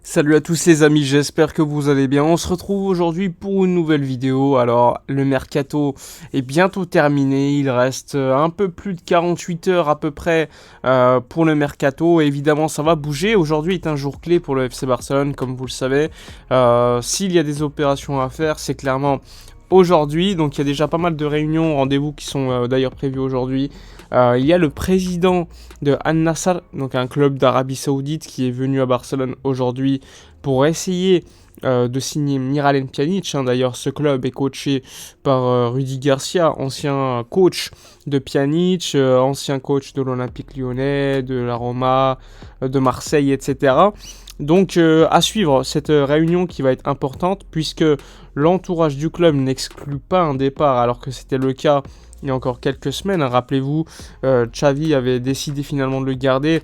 Salut à tous les amis, j'espère que vous allez bien. On se retrouve aujourd'hui pour une nouvelle vidéo. Alors, le mercato est bientôt terminé. Il reste un peu plus de 48 heures à peu près pour le mercato. Et évidemment, ça va bouger. Aujourd'hui est un jour clé pour le FC Barcelone, comme vous le savez. S'il y a des opérations à faire, c'est clairement aujourd'hui. Donc, il y a déjà pas mal de réunions, rendez-vous qui sont d'ailleurs prévus aujourd'hui. Il y a le président de Al-Nassr, donc un club d'Arabie Saoudite qui est venu à Barcelone aujourd'hui pour essayer de signer Miralem Pjanic. D'ailleurs, ce club est coaché par Rudy Garcia, ancien coach de Pjanic, ancien coach de l'Olympique Lyonnais, de la Roma, de Marseille, etc. Donc à suivre cette réunion qui va être importante puisque l'entourage du club n'exclut pas un départ alors que c'était le cas il y a encore quelques semaines. Rappelez-vous, Xavi avait décidé finalement de le garder.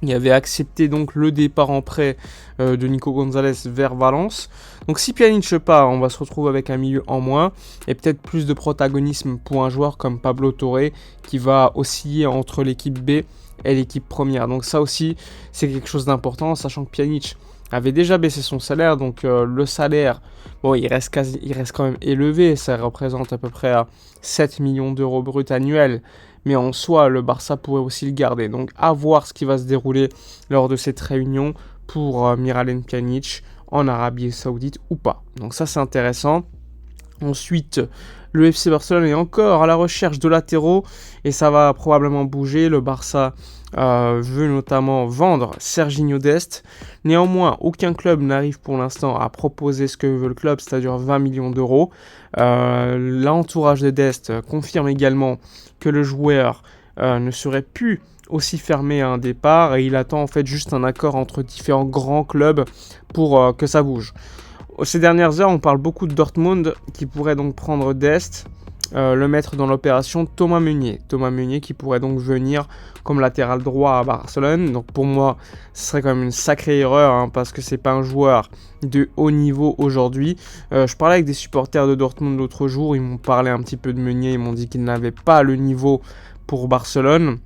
Il avait accepté donc le départ en prêt de Nico Gonzalez vers Valence. Donc si Pjanic part, on va se retrouver avec un milieu en moins et peut-être plus de protagonisme pour un joueur comme Pablo Torre qui va osciller entre l'équipe B et l'équipe première. Donc ça aussi, c'est quelque chose d'important, sachant que Pjanic avait déjà baissé son salaire, donc le salaire, bon, il reste quand même élevé, ça représente à peu près à 7 millions d'euros bruts annuels, mais en soi, le Barça pourrait aussi le garder. Donc à voir ce qui va se dérouler lors de cette réunion pour Miralem Pjanic en Arabie Saoudite ou pas. Donc ça, c'est intéressant. Ensuite, le FC Barcelone est encore à la recherche de latéraux et ça va probablement bouger. Le Barça veut notamment vendre Serginho Dest. Néanmoins, aucun club n'arrive pour l'instant à proposer ce que veut le club, c'est-à-dire 20 millions d'euros. L'entourage de Dest confirme également que le joueur ne serait plus aussi fermé à un départ et il attend en fait juste un accord entre différents grands clubs pour que ça bouge. Ces dernières heures, on parle beaucoup de Dortmund qui pourrait donc prendre Dest, le mettre dans l'opération Thomas Meunier. Thomas Meunier qui pourrait donc venir comme latéral droit à Barcelone. Donc pour moi, ce serait quand même une sacrée erreur parce que c'est pas un joueur de haut niveau aujourd'hui. Je parlais avec des supporters de Dortmund l'autre jour, ils m'ont parlé un petit peu de Meunier, ils m'ont dit qu'il n'avait pas le niveau pour Barcelone,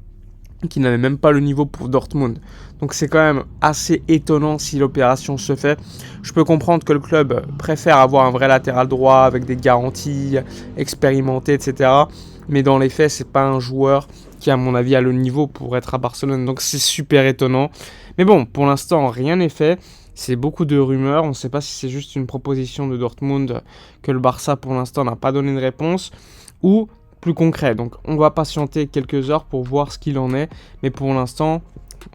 qui n'avait même pas le niveau pour Dortmund. Donc c'est quand même assez étonnant si l'opération se fait. Je peux comprendre que le club préfère avoir un vrai latéral droit avec des garanties expérimentées, etc. Mais dans les faits, c'est pas un joueur qui, à mon avis, a le niveau pour être à Barcelone. Donc c'est super étonnant. Mais bon, pour l'instant, rien n'est fait. C'est beaucoup de rumeurs. On ne sait pas si c'est juste une proposition de Dortmund que le Barça, pour l'instant, n'a pas donné de réponse ou plus concret. Donc on va patienter quelques heures pour voir ce qu'il en est, mais pour l'instant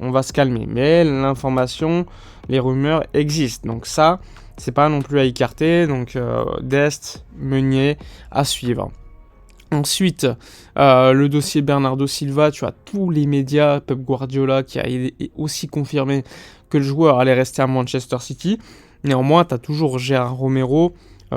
on va se calmer. Mais l'information, les rumeurs existent, donc ça c'est pas non plus à écarter. Donc Dest, Meunier à suivre. Ensuite, le dossier Bernardo Silva, tu as tous les médias, Pep Guardiola qui a aussi confirmé que le joueur allait rester à Manchester City. Néanmoins, tu as toujours Gérard Romero,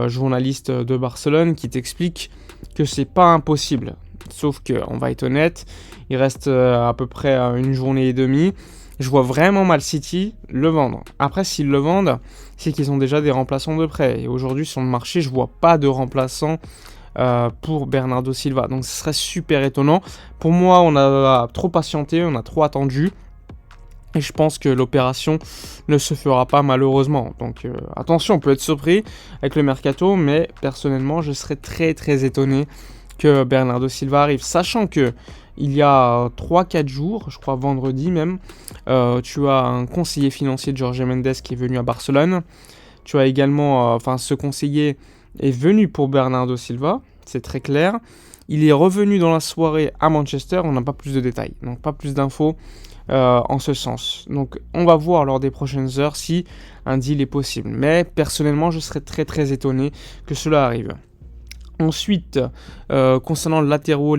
journaliste de Barcelone, qui t'explique que c'est pas impossible. Sauf que, on va être honnête, il reste à peu près une journée et demie. Je vois vraiment mal City le vendre. Après, s'ils le vendent, c'est qu'ils ont déjà des remplaçants de prêt. Et aujourd'hui, sur le marché, je vois pas de remplaçants pour Bernardo Silva. Donc, ce serait super étonnant. Pour moi, on a trop patienté, on a trop attendu. Et je pense que l'opération ne se fera pas malheureusement. Donc attention, on peut être surpris avec le mercato, mais personnellement, je serais très très étonné que Bernardo Silva arrive. Sachant que il y a 3-4 jours, je crois vendredi même, tu as un conseiller financier de Jorge Mendes qui est venu à Barcelone. Tu as également, ce conseiller est venu pour Bernardo Silva, c'est très clair. Il est revenu dans la soirée à Manchester, on n'a pas plus de détails, donc pas plus d'infos. En ce sens. Donc on va voir lors des prochaines heures si un deal est possible. Mais personnellement, je serais très très étonné que cela arrive. Ensuite, concernant les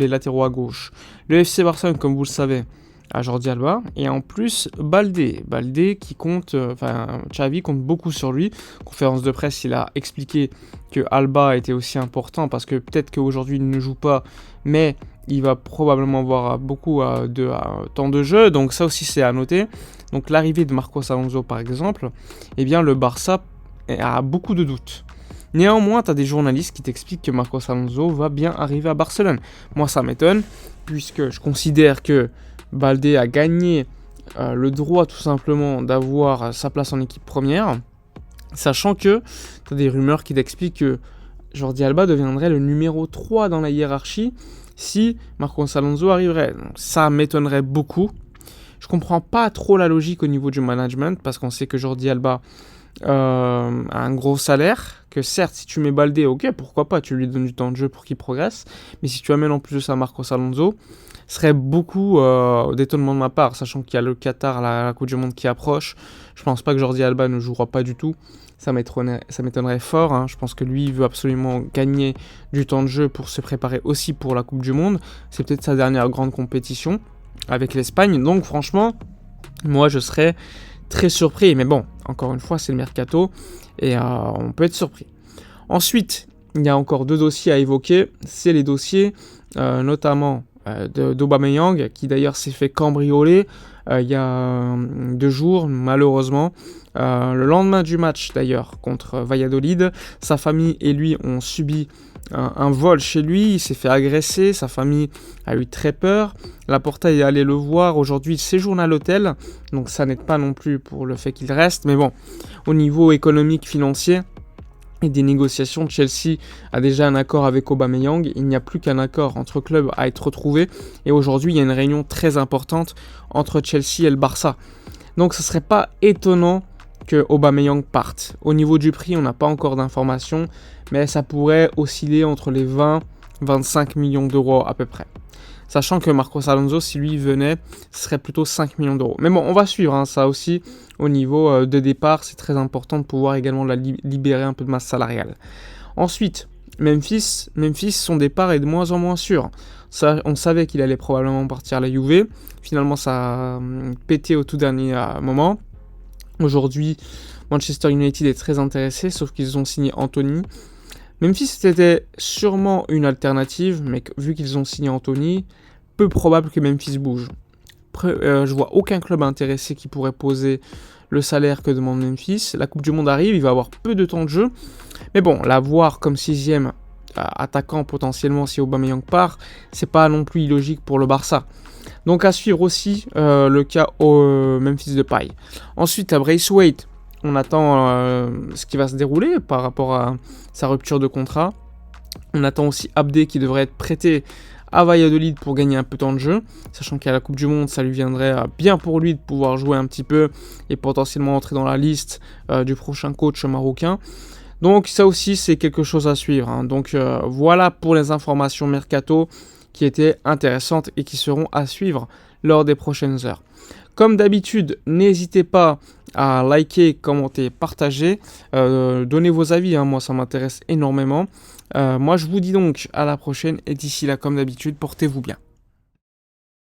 latéraux à gauche, le FC Barcelone, comme vous le savez, a Jordi Alba et en plus Baldé qui compte, Xavi compte beaucoup sur lui. Conférence de presse, il a expliqué que Alba était aussi important parce que peut-être qu'aujourd'hui il ne joue pas, mais il va probablement avoir beaucoup de temps de jeu, donc ça aussi c'est à noter. Donc l'arrivée de Marcos Alonso par exemple, eh bien le Barça a beaucoup de doutes. Néanmoins, tu as des journalistes qui t'expliquent que Marcos Alonso va bien arriver à Barcelone. Moi ça m'étonne, puisque je considère que Baldé a gagné le droit tout simplement d'avoir sa place en équipe première, sachant que tu as des rumeurs qui t'expliquent que Jordi Alba deviendrait le numéro 3 dans la hiérarchie si Marcos Alonso arriverait. Donc ça m'étonnerait beaucoup. Je comprends pas trop la logique au niveau du management parce qu'on sait que Jordi Alba a un gros salaire, que certes si tu mets Baldé, ok, pourquoi pas, tu lui donnes du temps de jeu pour qu'il progresse, mais si tu amènes en plus de ça Marcos Alonso, ce serait beaucoup d'étonnement de ma part, sachant qu'il y a le Qatar, la Coupe du Monde qui approche. Je pense pas que Jordi Alba ne jouera pas du tout. Ça m'étonnerait fort. Hein. Je pense que lui, il veut absolument gagner du temps de jeu pour se préparer aussi pour la Coupe du Monde. C'est peut-être sa dernière grande compétition avec l'Espagne. Donc franchement, moi je serais très surpris. Mais bon, encore une fois, c'est le mercato et on peut être surpris. Ensuite, il y a encore 2 dossiers à évoquer. C'est les dossiers notamment d'Aubameyang, qui d'ailleurs s'est fait cambrioler il y a 2 jours, malheureusement. Le lendemain du match, d'ailleurs, contre Valladolid, sa famille et lui ont subi un vol chez lui. Il s'est fait agresser, sa famille a eu très peur. La Porta est allée le voir. Aujourd'hui, il séjourne à l'hôtel, donc ça n'aide pas non plus pour le fait qu'il reste. Mais bon, au niveau économique, financier, et des négociations, Chelsea a déjà un accord avec Aubameyang. Il n'y a plus qu'un accord entre clubs à être trouvé. Et aujourd'hui, il y a une réunion très importante entre Chelsea et le Barça. Donc ce ne serait pas étonnant que Aubameyang parte. Au niveau du prix, on n'a pas encore d'informations, mais ça pourrait osciller entre les 20-25 millions d'euros à peu près. Sachant que Marcos Alonso, si lui venait, ce serait plutôt 5 millions d'euros. Mais bon, on va suivre hein, ça aussi au niveau de départ. C'est très important de pouvoir également libérer un peu de masse salariale. Ensuite, Memphis, son départ est de moins en moins sûr. Ça, on savait qu'il allait probablement partir à la Juve. Finalement, ça a pété au tout dernier moment. Aujourd'hui, Manchester United est très intéressé, sauf qu'ils ont signé Anthony. Memphis c'était sûrement une alternative, mais vu qu'ils ont signé Anthony, peu probable que Memphis bouge. Je vois aucun club intéressé qui pourrait poser le salaire que demande Memphis. La Coupe du Monde arrive, il va avoir peu de temps de jeu. Mais bon, l'avoir comme 6e attaquant potentiellement si Aubameyang part, c'est pas non plus illogique pour le Barça. Donc à suivre aussi le cas au Memphis Depay. Ensuite à Braithwaite, on attend ce qui va se dérouler par rapport à sa rupture de contrat. On attend aussi Abdé qui devrait être prêté à Valladolid pour gagner un peu de temps de jeu, sachant qu'à la Coupe du Monde, ça lui viendrait bien pour lui de pouvoir jouer un petit peu et potentiellement entrer dans la liste du prochain coach marocain. Donc ça aussi, c'est quelque chose à suivre. Hein. Donc voilà pour les informations mercato qui étaient intéressantes et qui seront à suivre lors des prochaines heures. Comme d'habitude, n'hésitez pas à liker, commenter, partager, donnez vos avis, hein, moi ça m'intéresse énormément. Moi je vous dis donc à la prochaine et d'ici là comme d'habitude, portez-vous bien.